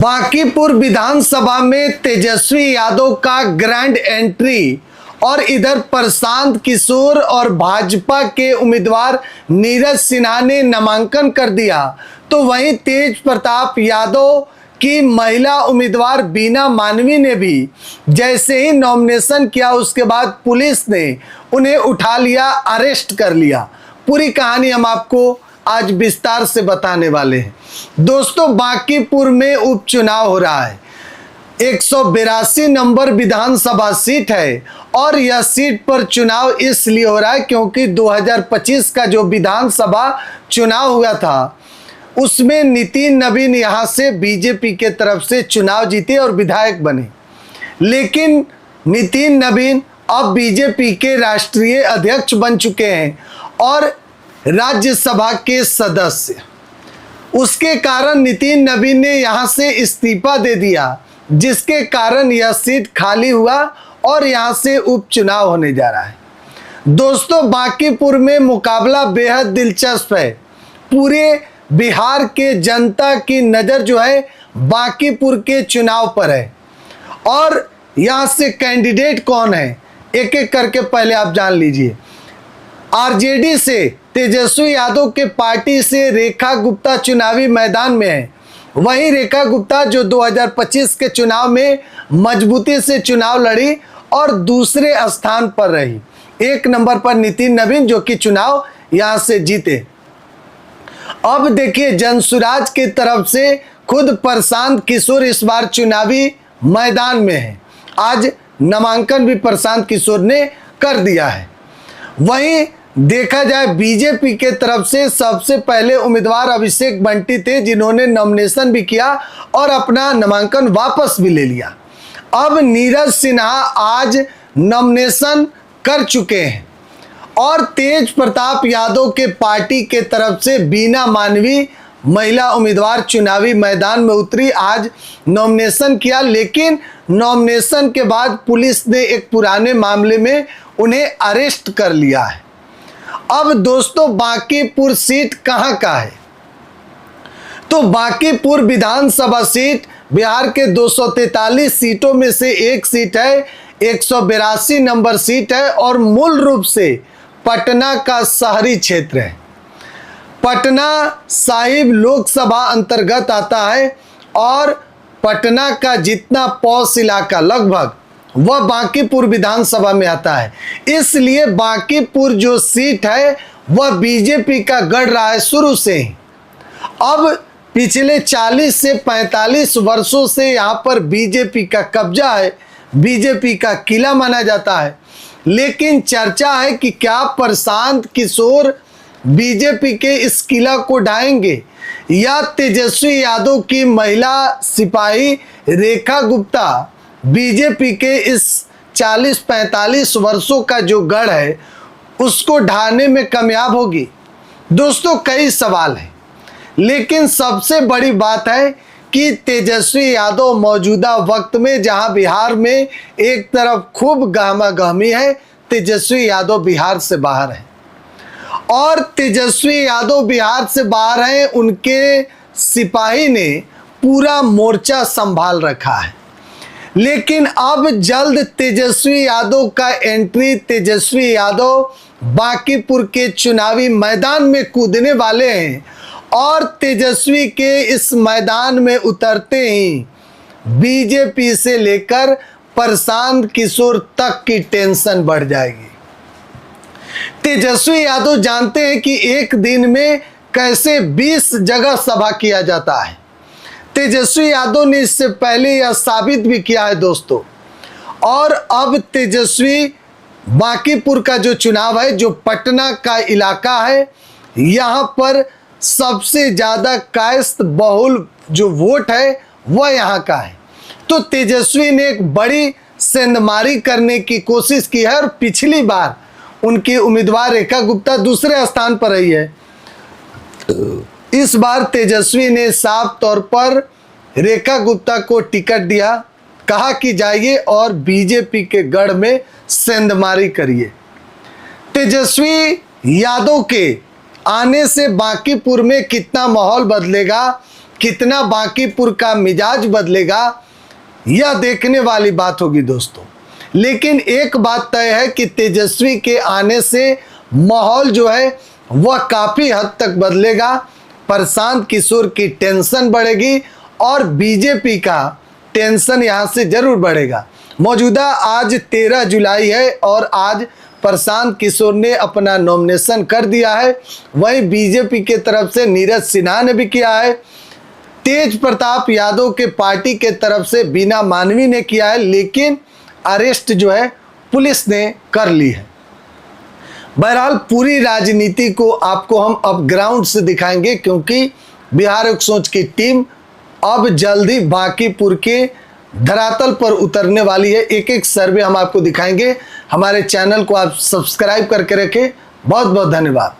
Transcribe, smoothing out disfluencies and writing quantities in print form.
बांकीपुर विधानसभा में तेजस्वी यादव का grand entry और इधर प्रशांत किशोर और भाजपा के उम्मीदवार नीरज सिन्हा ने नामांकन कर दिया, तो वहीं तेज प्रताप यादव की महिला उम्मीदवार बीना मानवी ने भी जैसे ही नॉमिनेशन किया उसके बाद पुलिस ने उन्हें उठा लिया, अरेस्ट कर लिया। पूरी कहानी हम आपको आज विस्तार से बताने वाले हैं। दोस्तों, बांकीपुर में उपचुनाव हो रहा है। 182 नंबर विधानसभा सीट है और यह सीट पर चुनाव इसलिए हो रहा है क्योंकि 2025 का जो विधानसभा चुनाव हुआ था उसमें नितिन नवीन यहां से बीजेपी के तरफ से चुनाव जीते और विधायक बने, लेकिन नितिन नवीन अब बीजेपी के राष्ट्रीय अध्यक्ष बन चुके हैं और राज्यसभा के सदस्य। उसके कारण नितिन नवीन ने यहां से इस्तीफा दे दिया, जिसके कारण यह सीट खाली हुआ और यहां से उपचुनाव होने जा रहा है। दोस्तों, बांकीपुर में मुकाबला बेहद दिलचस्प है। पूरे बिहार के जनता की नज़र जो है बांकीपुर के चुनाव पर है और यहां से कैंडिडेट कौन है एक एक करके पहले आप जान लीजिए। आरजेडी से तेजस्वी यादव के पार्टी से रेखा गुप्ता चुनावी मैदान में है। वहीं रेखा गुप्ता जो 2025 के चुनाव में मजबूती से चुनाव लड़ी और दूसरे स्थान पर रही। 1 नंबर पर नितिन नवीन जो कि चुनाव यहां से जीते। अब देखिए, जनसुराज की तरफ से खुद प्रशांत किशोर इस बार चुनावी मैदान में है। आज नामांकन भी प्रशांत किशोर ने कर दिया है। वहीं देखा जाए बीजेपी के तरफ से सबसे पहले उम्मीदवार अभिषेक बंटी थे, जिन्होंने नॉमिनेशन भी किया और अपना नामांकन वापस भी ले लिया। अब नीरज सिन्हा आज नॉमिनेशन कर चुके हैं और तेज प्रताप यादव के पार्टी के तरफ से बीना मानवी महिला उम्मीदवार चुनावी मैदान में उतरी, आज नॉमिनेशन किया, लेकिन नॉमिनेशन के बाद पुलिस ने एक पुराने मामले में उन्हें अरेस्ट कर लिया है। अब दोस्तों, बांकीपुर सीट कहां का है? तो बांकीपुर विधानसभा सीट बिहार के 243 सीटों में से एक सीट है, 182 नंबर सीट है और मूल रूप से पटना का शहरी क्षेत्र है। पटना साहिब लोकसभा अंतर्गत आता है और पटना का जितना पौष इलाका लगभग वह बांकीपुर विधानसभा में आता है। इसलिए बांकीपुर जो सीट है वह बीजेपी का गढ़ रहा है शुरू से ही। अब पिछले 40 से 45 वर्षों से यहाँ पर बीजेपी का कब्जा है, बीजेपी का किला माना जाता है। लेकिन चर्चा है कि क्या प्रशांत किशोर बीजेपी के इस किला को ढाएंगे या तेजस्वी यादव की महिला सिपाही रेखा गुप्ता बीजेपी के इस 40-45 वर्षों का जो गढ़ है उसको ढाने में कामयाब होगी। दोस्तों, कई सवाल हैं, लेकिन सबसे बड़ी बात है कि तेजस्वी यादव मौजूदा वक्त में जहां बिहार में एक तरफ खूब गहमागहमी है, तेजस्वी यादव बिहार से बाहर है और तेजस्वी यादव बिहार से बाहर हैं। उनके सिपाही ने पूरा मोर्चा संभाल रखा है, लेकिन अब जल्द तेजस्वी यादव का एंट्री, तेजस्वी यादव बांकीपुर के चुनावी मैदान में कूदने वाले हैं और तेजस्वी के इस मैदान में उतरते ही बीजेपी से लेकर प्रशांत किशोर तक की टेंशन बढ़ जाएगी। तेजस्वी यादव जानते हैं कि एक दिन में कैसे 20 जगह सभा किया जाता है। तेजस्वी यादव ने इससे पहले यह साबित भी किया है दोस्तों। और अब तेजस्वी बांकीपुर का जो चुनाव है, जो पटना का इलाका है, यहाँ पर सबसे ज़्यादा कायस्थ बहुल जो वोट है वह यहाँ का है। तो तेजस्वी ने एक बड़ी सेंधमारी करने की कोशिश की है और पिछली बार उनकी उम्मीदवार रेखा गुप्ता दूसरे स्थान पर रही है। इस बार तेजस्वी ने साफ तौर पर रेखा गुप्ता को टिकट दिया, कहा कि जाइए और बीजेपी के गढ़ में सेंधमारी करिए। तेजस्वी यादव के आने से बांकीपुर में कितना माहौल बदलेगा कितना बांकीपुर का मिजाज बदलेगा, यह देखने वाली बात होगी दोस्तों। लेकिन एक बात तय है कि तेजस्वी के आने से माहौल जो है वह काफ़ी हद तक बदलेगा। प्रशांत किशोर की टेंशन बढ़ेगी और बीजेपी का टेंशन यहाँ से जरूर बढ़ेगा। मौजूदा आज 13 जुलाई है और आज प्रशांत किशोर ने अपना नॉमिनेशन कर दिया है। वहीं बीजेपी के तरफ से नीरज सिन्हा ने भी किया है। तेज प्रताप यादव के पार्टी के तरफ से बीना मानवी ने किया है, लेकिन अरेस्ट जो है पुलिस ने कर ली है। बहरहाल पूरी राजनीति को आपको हम अब ग्राउंड से दिखाएंगे, क्योंकि बिहार एक सोच की टीम अब जल्द ही बांकीपुर के धरातल पर उतरने वाली है। एक एक सर्वे हम आपको दिखाएंगे। हमारे चैनल को आप सब्सक्राइब करके रखें। बहुत बहुत धन्यवाद।